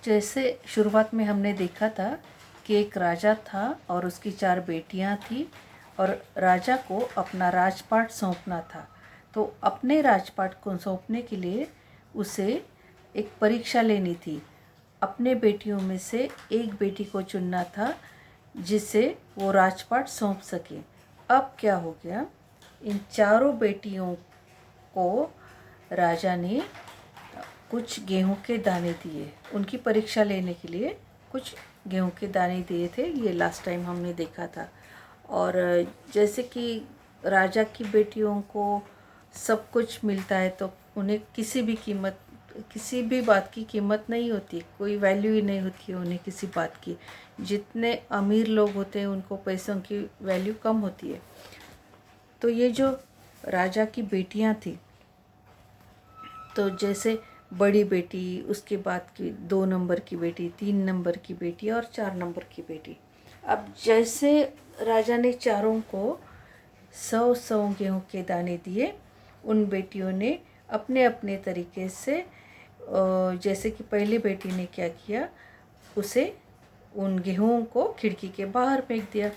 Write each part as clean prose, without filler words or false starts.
जैसे शुरुआत में हमने देखा था कि एक राजा था और उसकी 4 बेटियां थी और राजा को अपना राजपाट सौंपना था। तो अपने राजपाट को सौंपने के लिए उसे एक परीक्षा लेनी थी। अपने बेटियों में से एक बेटी को चुनना था जिसे वो राजपाट सौंप सके। अब क्या हो गया, इन चारों बेटियों को राजा ने कुछ गेहूं के दाने दिए। उनकी परीक्षा लेने के लिए कुछ गेहूं के दाने दिए थे। ये लास्ट टाइम हमने देखा था। और जैसे कि राजा की बेटियों को सब कुछ मिलता है तो उन्हें किसी भी बात की कीमत नहीं होती, कोई वैल्यू ही नहीं होती है उन्हें किसी बात की। जितने अमीर लोग होते हैं उनको पैसों की वैल्यू कम होती है। तो ये जो राजा की बेटियां थी, तो जैसे बड़ी बेटी, उसके बाद की 2 नंबर की बेटी, 3 नंबर की बेटी और 4 नंबर की बेटी। अब जैसे राजा ने चारों को 100 गेहूं के दाने दिए, उन बेटियों ने अपने अपने तरीके से, जैसे कि पहली बेटी ने क्या किया, उसे उन गेहूं को खिड़की के बाहर फेंक दिया,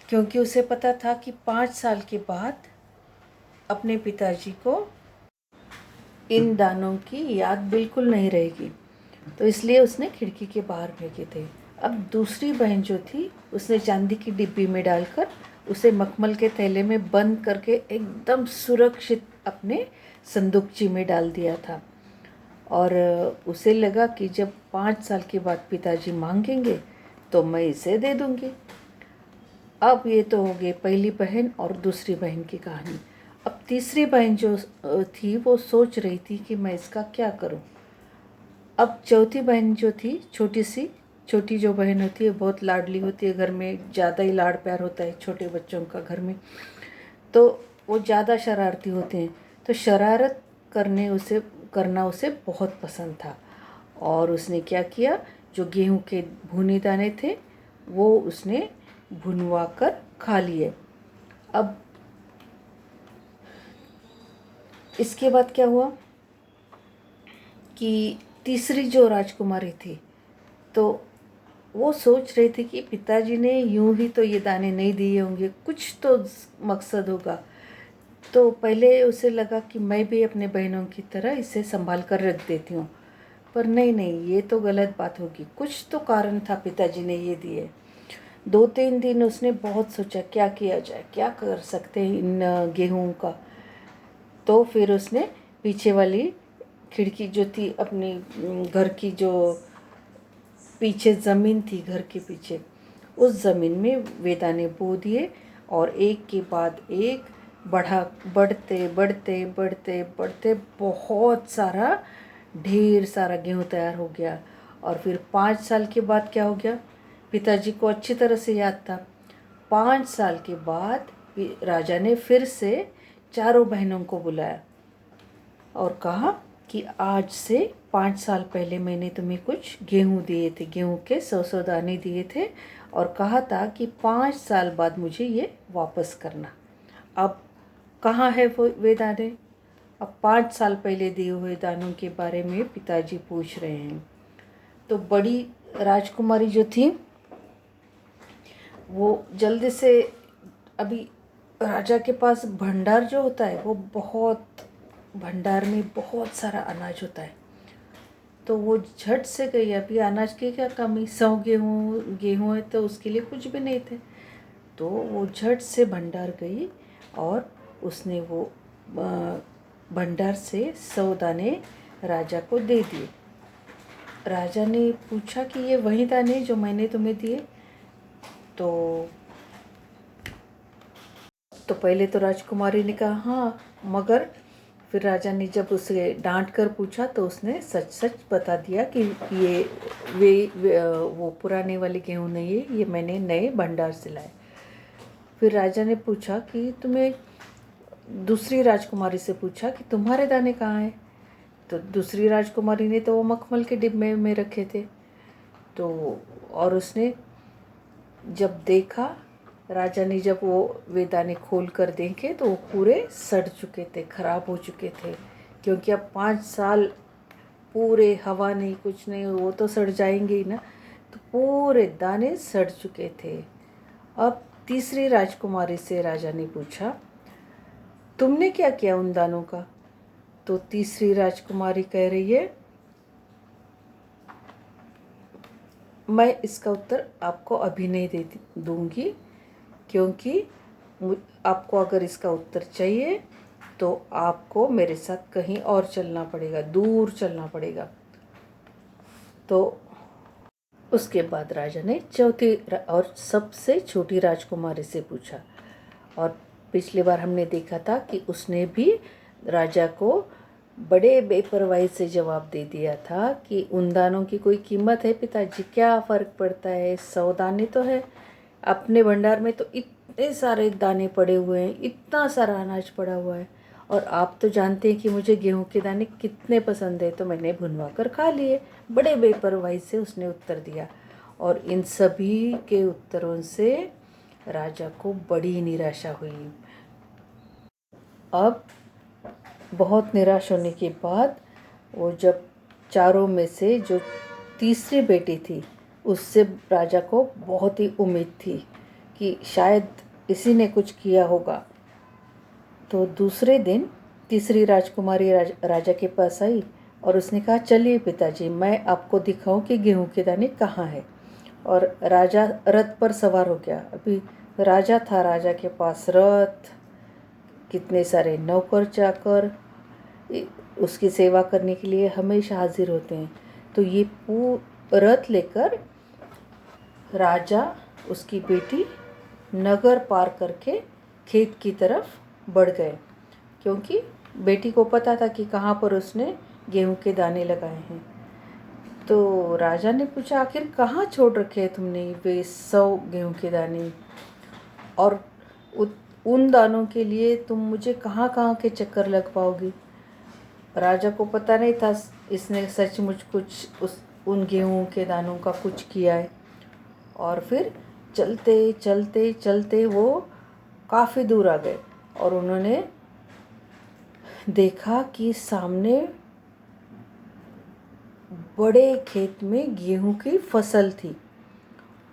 क्योंकि उसे पता था कि 5 साल के बाद अपने पिताजी को इन दानों की याद बिल्कुल नहीं रहेगी। तो इसलिए उसने खिड़की के बाहर फेंके थे। अब दूसरी बहन जो थी, उसने चांदी की डिब्बी में डालकर उसे मखमल के थैले में बंद करके एकदम सुरक्षित अपने संदूकची में डाल दिया था। और उसे लगा कि जब 5 साल के बाद पिताजी मांगेंगे तो मैं इसे दे दूंगी। अब ये तो हो गई पहली बहन और दूसरी बहन की कहानी। अब तीसरी बहन जो थी वो सोच रही थी कि मैं इसका क्या करूं। अब चौथी बहन जो थी, छोटी जो बहन होती है बहुत लाडली होती है, घर में ज़्यादा ही लाड़ प्यार होता है छोटे बच्चों का घर में, तो वो ज़्यादा शरारती होते हैं। तो शरारत करना उसे बहुत पसंद था। और उसने क्या किया, जो गेहूं के भुने दाने थे वो उसने भुनवा कर खा लिए। अब इसके बाद क्या हुआ कि तीसरी जो राजकुमारी थी, तो वो सोच रही थी कि पिताजी ने यूं ही तो ये दाने नहीं दिए होंगे, कुछ तो मकसद होगा। तो पहले उसे लगा कि मैं भी अपने बहनों की तरह इसे संभाल कर रख देती हूँ, पर नहीं, ये तो गलत बात होगी, कुछ तो कारण था पिताजी ने ये दिए। 2-3 दिन उसने बहुत सोचा क्या किया जाए, क्या कर सकते हैं इन गेहूं का। तो फिर उसने पीछे वाली खिड़की जो थी अपनी घर की, जो पीछे ज़मीन थी घर के पीछे, उस ज़मीन में वे दाने बो दिए और एक के बाद एक बढ़ते बढ़ते बढ़ते बढ़ते बहुत सारा, ढेर सारा गेहूँ तैयार हो गया। और फिर 5 साल के बाद क्या हो गया, पिताजी को अच्छी तरह से याद था। 5 साल के बाद राजा ने फिर से चारों बहनों को बुलाया और कहा कि आज से 5 साल पहले मैंने तुम्हें कुछ गेहूँ दिए थे, गेहूँ के 100 दाने दिए थे और कहा था कि 5 साल बाद मुझे ये वापस करना। अब कहाँ है वे दाने? अब 5 साल पहले दिए हुए दानों के बारे में पिताजी पूछ रहे हैं। तो बड़ी राजकुमारी जो थी वो जल्दी से, अभी राजा के पास भंडार जो होता है वो भंडार में बहुत सारा अनाज होता है, तो वो झट से गई। अभी अनाज की क्या कमी, 100 गेहूँ है तो उसके लिए कुछ भी नहीं थे। तो वो झट से भंडार गई और उसने वो भंडार से 100 दाने राजा को दे दिए। राजा ने पूछा कि ये वही दाने जो मैंने तुम्हें दिए? तो पहले तो राजकुमारी ने कहा हाँ, मगर फिर राजा ने जब उसे डांट कर पूछा तो उसने सच सच बता दिया कि ये वो पुराने वाले गेहूँ नहीं है, ये मैंने नए भंडार से लाए। फिर राजा ने पूछा कि तुम्हें, दूसरी राजकुमारी से पूछा कि तुम्हारे दाने कहाँ हैं? तो दूसरी राजकुमारी ने तो वो मखमल के डिब्बे में रखे थे। तो और उसने जब देखा, राजा ने जब वे दाने खोल कर देखे तो वो पूरे सड़ चुके थे, खराब हो चुके थे, क्योंकि अब 5 साल पूरे हवा नहीं, कुछ नहीं, वो तो सड़ जाएंगे ही ना। तो पूरे दाने सड़ चुके थे। अब तीसरी राजकुमारी से राजा ने पूछा, तुमने क्या किया उन दानों का? तो तीसरी राजकुमारी कह रही है, मैं इसका उत्तर आपको अभी नहीं दे दूंगी, क्योंकि आपको अगर इसका उत्तर चाहिए तो आपको मेरे साथ कहीं और चलना पड़ेगा, दूर चलना पड़ेगा। तो उसके बाद राजा ने चौथी और सबसे छोटी राजकुमारी से पूछा। और पिछली बार हमने देखा था कि उसने भी राजा को बड़े बेपरवाही से जवाब दे दिया था कि उन दानों की कोई कीमत है पिताजी, क्या फ़र्क पड़ता है, 100 दाने तो है, अपने भंडार में तो इतने सारे दाने पड़े हुए हैं, इतना सारा अनाज पड़ा हुआ है, और आप तो जानते हैं कि मुझे गेहूं के दाने कितने पसंद है, तो मैंने भुनवा कर खा लिए। बड़े बेपरवाही से उसने उत्तर दिया। और इन सभी के उत्तरों से राजा को बड़ी निराशा हुई। अब बहुत निराश होने के बाद वो जब चारों में से जो तीसरी बेटी थी, उससे राजा को बहुत ही उम्मीद थी कि शायद इसी ने कुछ किया होगा। तो दूसरे दिन तीसरी राजकुमारी राजा के पास आई और उसने कहा, चलिए पिताजी, मैं आपको दिखाऊं कि गेहूं के दाने कहाँ हैं। और राजा रथ पर सवार हो गया। अभी राजा था, राजा के पास रथ, कितने सारे नौकर चाकर उसकी सेवा करने के लिए हमेशा हाजिर होते हैं। तो ये रथ लेकर राजा, उसकी बेटी नगर पार करके खेत की तरफ बढ़ गए, क्योंकि बेटी को पता था कि कहाँ पर उसने गेहूं के दाने लगाए हैं। तो राजा ने पूछा, आखिर कहाँ छोड़ रखे हैं तुमने वे 100 गेहूं के दाने, और उन दानों के लिए तुम मुझे कहाँ कहाँ के चक्कर लगवाओगी? राजा को पता नहीं था इसने सचमुच कुछ उन गेहूं के दानों का कुछ किया है। और फिर चलते चलते चलते वो काफ़ी दूर आ गए और उन्होंने देखा कि सामने बड़े खेत में गेहूं की फसल थी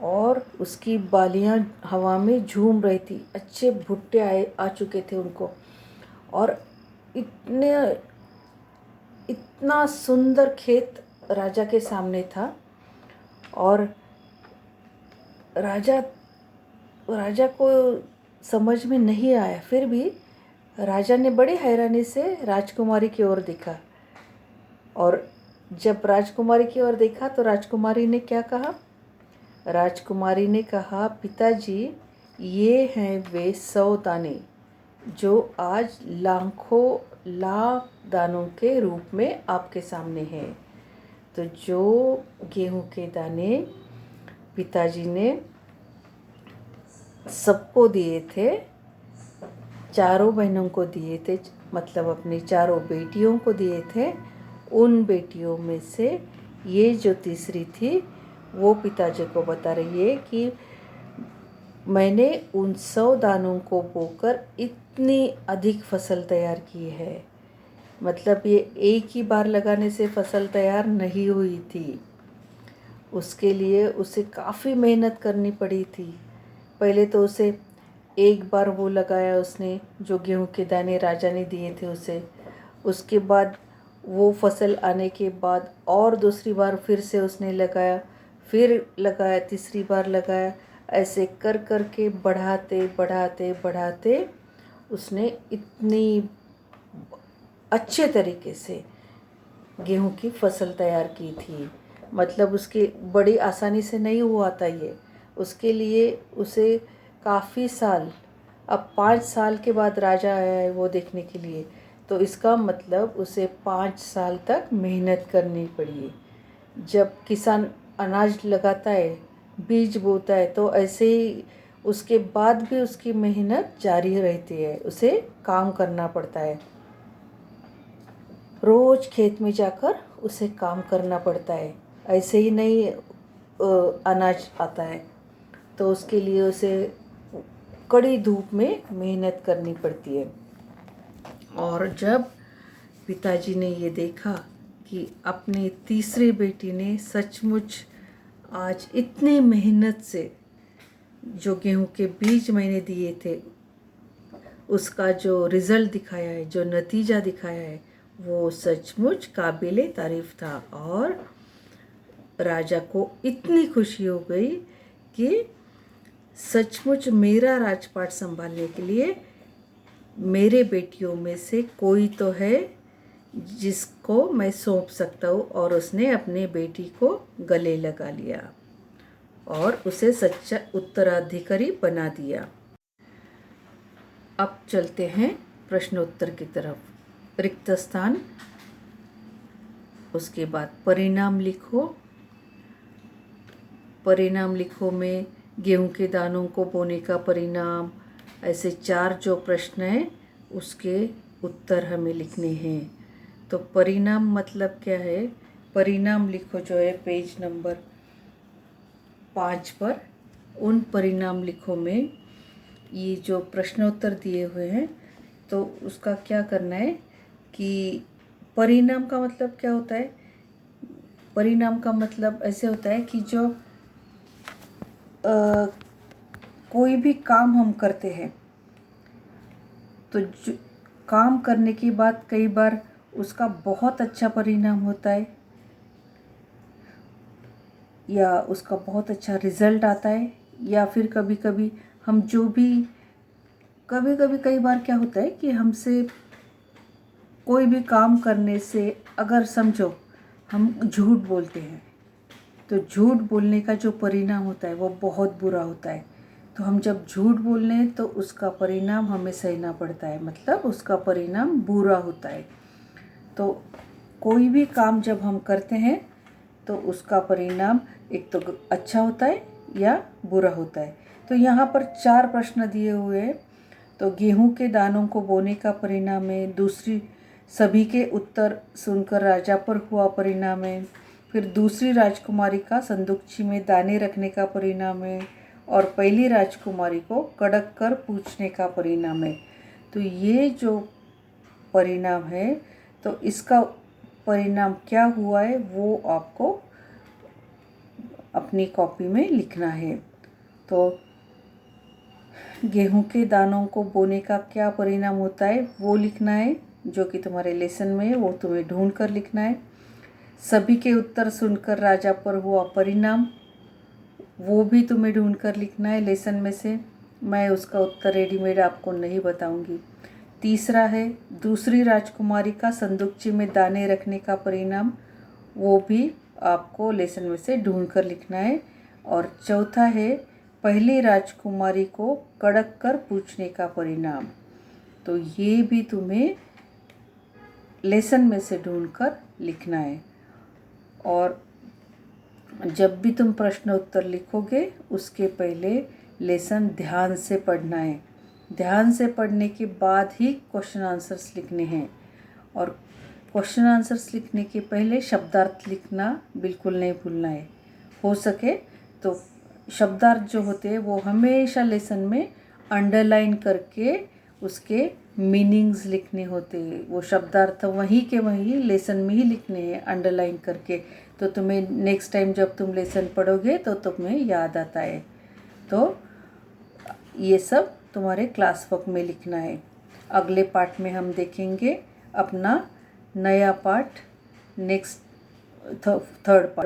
और उसकी बालियां हवा में झूम रही थी। अच्छे भुट्टे आ चुके थे उनको, और इतना सुंदर खेत राजा के सामने था। और राजा को समझ में नहीं आया, फिर भी राजा ने बड़ी हैरानी से राजकुमारी की ओर देखा। और जब राजकुमारी की ओर देखा तो राजकुमारी ने क्या कहा? राजकुमारी ने कहा, पिताजी, ये हैं वे 100 दाने जो आज लाखों लाख दानों के रूप में आपके सामने हैं। तो जो गेहूं के दाने पिताजी ने सबको दिए थे, चारों बहनों को दिए थे, मतलब अपनी चारों बेटियों को दिए थे, उन बेटियों में से ये जो तीसरी थी वो पिताजी को बता रही है कि मैंने उन 100 दानों को बोकर इतनी अधिक फसल तैयार की है। मतलब ये एक ही बार लगाने से फसल तैयार नहीं हुई थी, उसके लिए उसे काफ़ी मेहनत करनी पड़ी थी। पहले तो उसे एक बार वो लगाया उसने, जो गेहूं के दाने राजा ने दिए थे उसे, उसके बाद वो फसल आने के बाद और दूसरी बार फिर से उसने लगाया, फिर लगाया, तीसरी बार लगाया, ऐसे कर कर के बढ़ाते बढ़ाते बढ़ाते उसने इतनी अच्छे तरीके से गेहूं की फसल तैयार की थी। मतलब उसकी बड़ी आसानी से नहीं हुआ था ये, उसके लिए उसे काफ़ी साल, अब 5 साल के बाद राजा आया है वो देखने के लिए, तो इसका मतलब उसे 5 साल तक मेहनत करनी पड़ी। जब किसान अनाज लगाता है, बीज बोता है, तो ऐसे ही उसके बाद भी उसकी मेहनत जारी रहती है, उसे काम करना पड़ता है, रोज़ खेत में जाकर उसे काम करना पड़ता है, ऐसे ही नहीं अनाज आता है। तो उसके लिए उसे कड़ी धूप में मेहनत करनी पड़ती है। और जब पिताजी ने ये देखा कि अपनी तीसरी बेटी ने सचमुच आज इतनी मेहनत से जो गेहूं के बीज मैंने दिए थे उसका जो रिज़ल्ट दिखाया है, जो नतीजा दिखाया है, वो सचमुच काबिले तारीफ़ था। और राजा को इतनी खुशी हो गई कि सचमुच मेरा राजपाट संभालने के लिए मेरे बेटियों में से कोई तो है जिसको मैं सौंप सकता हूँ। और उसने अपने बेटी को गले लगा लिया और उसे सच्चा उत्तराधिकारी बना दिया। अब चलते हैं प्रश्नोत्तर की तरफ। रिक्त स्थान, उसके बाद परिणाम लिखो। परिणाम लिखो में गेहूं के दानों को बोने का परिणाम, ऐसे 4 जो प्रश्न हैं उसके उत्तर हमें लिखने हैं। तो परिणाम मतलब क्या है? परिणाम लिखो जो है पेज नंबर 5 पर। उन परिणाम लिखो में ये जो प्रश्नोत्तर दिए हुए हैं तो उसका क्या करना है कि परिणाम का मतलब क्या होता है? परिणाम का मतलब ऐसे होता है कि जो कोई भी काम हम करते हैं तो काम करने के बाद कई बार उसका बहुत अच्छा परिणाम होता है या उसका बहुत अच्छा रिज़ल्ट आता है, या फिर कभी कभी हम जो भी कई बार क्या होता है कि हमसे कोई भी काम करने से अगर समझो हम झूठ बोलते हैं तो झूठ बोलने का जो परिणाम होता है वो बहुत बुरा होता है। तो हम जब झूठ बोल रहे हैं तो उसका परिणाम हमें सहना पड़ता है, मतलब उसका परिणाम बुरा होता है। तो कोई भी काम जब हम करते हैं तो उसका परिणाम एक तो अच्छा होता है या बुरा होता है। तो यहाँ पर 4 प्रश्न दिए हुए हैं। तो गेहूं के दानों को बोने का परिणाम है, दूसरी सभी के उत्तर सुनकर राजा पर हुआ परिणाम है, फिर दूसरी राजकुमारी का संदूकची में दाने रखने का परिणाम है, और पहली राजकुमारी को कड़क कर पूछने का परिणाम है। तो ये जो परिणाम है तो इसका परिणाम क्या हुआ है वो आपको अपनी कॉपी में लिखना है। तो गेहूं के दानों को बोने का क्या परिणाम होता है वो लिखना है, जो कि तुम्हारे लेसन में है, वो तुम्हें ढूंढ कर लिखना है। सभी के उत्तर सुनकर राजा पर हुआ परिणाम, वो भी तुम्हें ढूंढ कर लिखना है लेसन में से। मैं उसका उत्तर रेडीमेड आपको नहीं बताऊंगी। तीसरा है दूसरी राजकुमारी का संदूकची में दाने रखने का परिणाम, वो भी आपको लेसन में से ढूंढ कर लिखना है। और चौथा है पहली राजकुमारी को कड़क कर पूछने का परिणाम, तो ये भी तुम्हें लेसन में से ढूंढकर लिखना है। और जब भी तुम प्रश्न उत्तर लिखोगे उसके पहले लेसन ध्यान से पढ़ना है। ध्यान से पढ़ने के बाद ही क्वेश्चन आंसर्स लिखने हैं। और क्वेश्चन आंसर्स लिखने के पहले शब्दार्थ लिखना बिल्कुल नहीं भूलना है। हो सके तो शब्दार्थ जो होते हैं वो हमेशा लेसन में अंडरलाइन करके उसके मीनिंग्स लिखने होते हैं। वो शब्दार्थ वहीं के वहीं लेसन में ही लिखने हैं अंडरलाइन करके, तो तुम्हें नेक्स्ट टाइम जब तुम लेसन पढ़ोगे तो तुम्हें याद आता है। तो ये सब तुम्हारे क्लास वर्क में लिखना है। अगले पार्ट में हम देखेंगे अपना नया पार्ट, नेक्स्ट थर्ड पार्ट।